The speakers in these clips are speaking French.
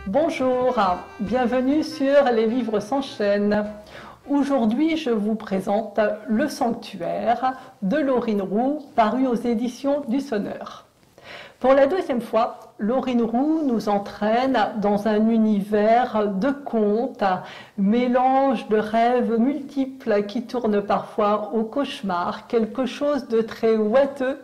Bonjour, bienvenue sur Les Livres s'enchaînent. Aujourd'hui, je vous présente Le Sanctuaire de Laurine Roux, paru aux éditions du Sonneur. Pour la deuxième fois, Laurine Roux nous entraîne dans un univers de contes, mélange de rêves multiples qui tournent parfois au cauchemar, quelque chose de très ouateux,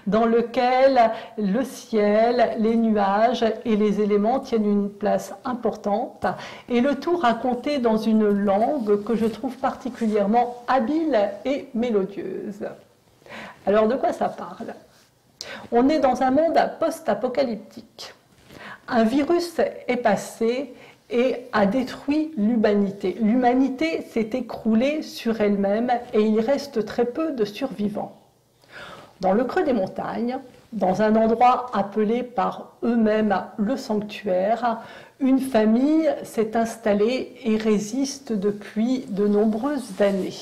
dans lequel le ciel, les nuages et les éléments tiennent une place importante, et le tout raconté dans une langue que je trouve particulièrement habile et mélodieuse. Alors de quoi ça parle ? On est dans un monde post-apocalyptique. Un virus est passé et a détruit l'humanité. L'humanité s'est écroulée sur elle-même et il reste très peu de survivants. Dans le creux des montagnes, dans un endroit appelé par eux-mêmes le sanctuaire, une famille s'est installée et résiste depuis de nombreuses années.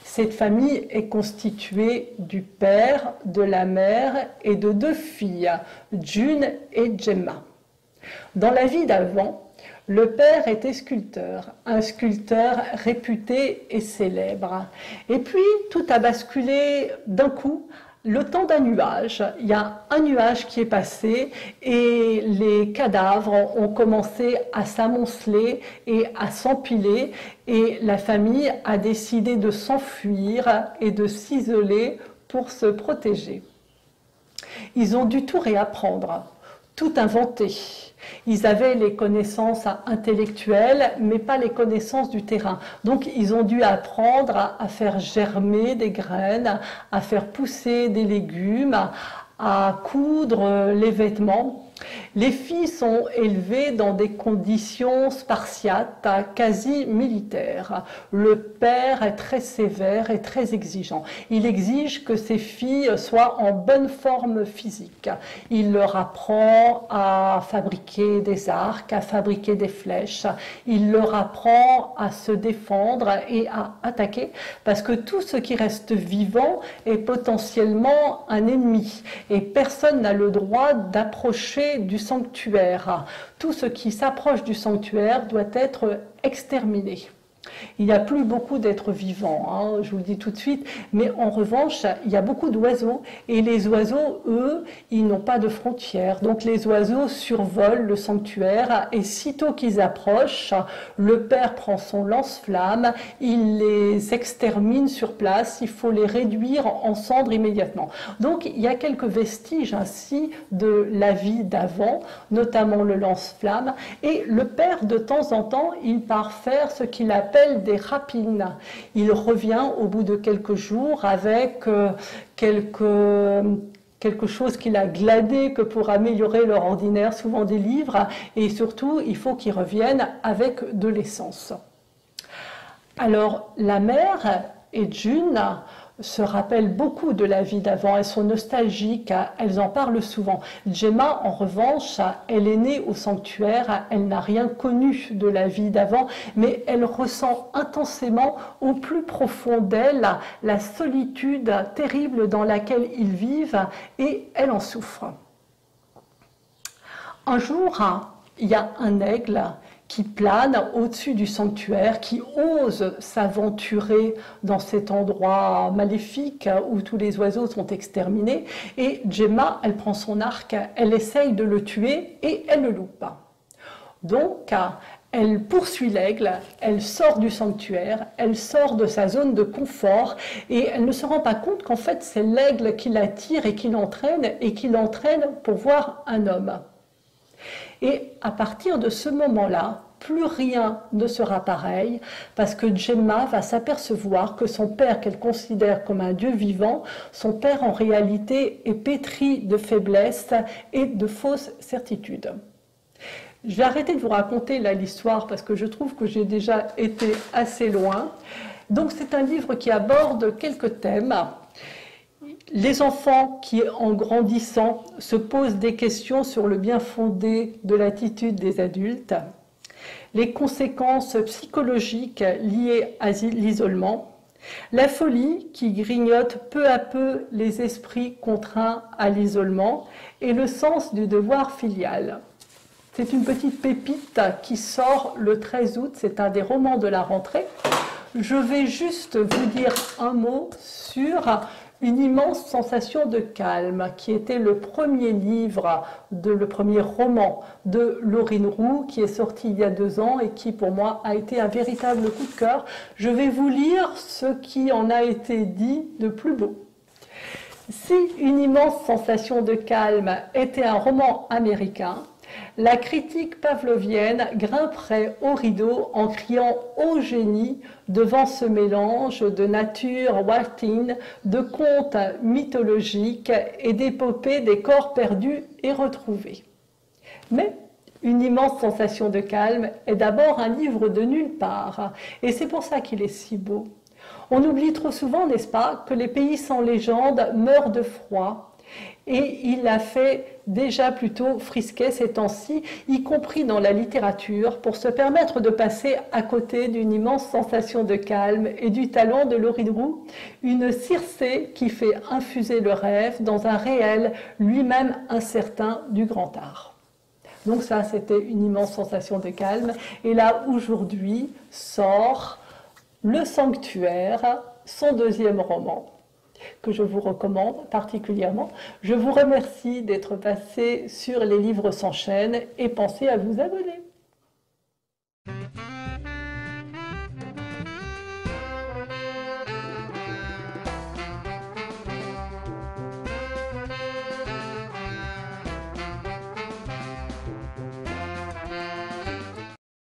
Cette famille est constituée du père, de la mère et de deux filles, June et Gemma. Dans la vie d'avant, le père était sculpteur, un sculpteur réputé et célèbre. Et puis, tout a basculé d'un coup, le temps d'un nuage. Il y a un nuage qui est passé et les cadavres ont commencé à s'amonceler et à s'empiler. Et la famille a décidé de s'enfuir et de s'isoler pour se protéger. Ils ont dû tout réapprendre, tout inventer. Ils avaient les connaissances intellectuelles, mais pas les connaissances du terrain. Donc, ils ont dû apprendre à faire germer des graines, à faire pousser des légumes, à coudre les vêtements. Les filles sont élevées dans des conditions spartiates, quasi militaires. Le père est très sévère et très exigeant. Il exige que ses filles soient en bonne forme physique. Il leur apprend à fabriquer des arcs, à fabriquer des flèches. Il leur apprend à se défendre et à attaquer, parce que tout ce qui reste vivant est potentiellement un ennemi. Et personne n'a le droit d'approcher du sanctuaire. Tout ce qui s'approche du sanctuaire doit être exterminé. Il n'y a plus beaucoup d'êtres vivants, hein, je vous le dis tout de suite, mais en revanche, il y a beaucoup d'oiseaux, et les oiseaux, eux, ils n'ont pas de frontières. Donc les oiseaux survolent le sanctuaire, et sitôt qu'ils approchent, le père prend son lance-flamme, il les extermine sur place, il faut les réduire en cendres immédiatement. Donc il y a quelques vestiges ainsi de la vie d'avant, notamment le lance-flamme, et le père, de temps en temps, il part faire ce qu'il appelle des rapines. Il revient au bout de quelques jours avec quelque chose qu'il a gladé que pour améliorer leur ordinaire, souvent des livres, et surtout il faut qu'il revienne avec de l'essence. Alors la mère et June se rappellent beaucoup de la vie d'avant, elles sont nostalgiques, elles en parlent souvent. Gemma, en revanche, elle est née au sanctuaire, elle n'a rien connu de la vie d'avant, mais elle ressent intensément au plus profond d'elle la solitude terrible dans laquelle ils vivent, et elle en souffre. Un jour, il y a un aigle qui plane au-dessus du sanctuaire, qui ose s'aventurer dans cet endroit maléfique où tous les oiseaux sont exterminés. Et Gemma, elle prend son arc, elle essaye de le tuer et elle le loupe. Donc, elle poursuit l'aigle, elle sort du sanctuaire, elle sort de sa zone de confort et elle ne se rend pas compte qu'en fait c'est l'aigle qui l'attire et qui l'entraîne pour voir un homme. Et à partir de ce moment-là, plus rien ne sera pareil, parce que Gemma va s'apercevoir que son père, qu'elle considère comme un dieu vivant, son père en réalité est pétri de faiblesse et de fausses certitudes. Je vais arrêter de vous raconter là l'histoire parce que je trouve que j'ai déjà été assez loin. Donc c'est un livre qui aborde quelques thèmes. Les enfants qui, en grandissant, se posent des questions sur le bien fondé de l'attitude des adultes, les conséquences psychologiques liées à l'isolement, la folie qui grignote peu à peu les esprits contraints à l'isolement et le sens du devoir filial. C'est une petite pépite qui sort le 13 août, c'est un des romans de la rentrée. Je vais juste vous dire un mot sur Une immense sensation de calme, qui était le premier livre, le premier roman de Laurine Roux, qui est sorti il y a 2 ans et qui pour moi a été un véritable coup de cœur. Je vais vous lire ce qui en a été dit de plus beau. Si Une immense sensation de calme était un roman américain, la critique pavlovienne grimperait au rideau en criant « Ô génie !» devant ce mélange de nature waltine, de contes mythologiques et d'épopées des corps perdus et retrouvés. Mais Une immense sensation de calme est d'abord un livre de nulle part, et c'est pour ça qu'il est si beau. On oublie trop souvent, n'est-ce pas, que les pays sans légende meurent de froid. Et il a fait déjà plutôt frisquet ces temps-ci, y compris dans la littérature, pour se permettre de passer à côté d'une immense sensation de calme et du talent de Laurine Roux, une Circé qui fait infuser le rêve dans un réel lui-même incertain du grand art. Donc ça, c'était Une immense sensation de calme. Et là, aujourd'hui, sort Le Sanctuaire, son 2e roman, que je vous recommande particulièrement. Je vous remercie d'être passé sur Les Livres s'enchaînent et pensez à vous abonner.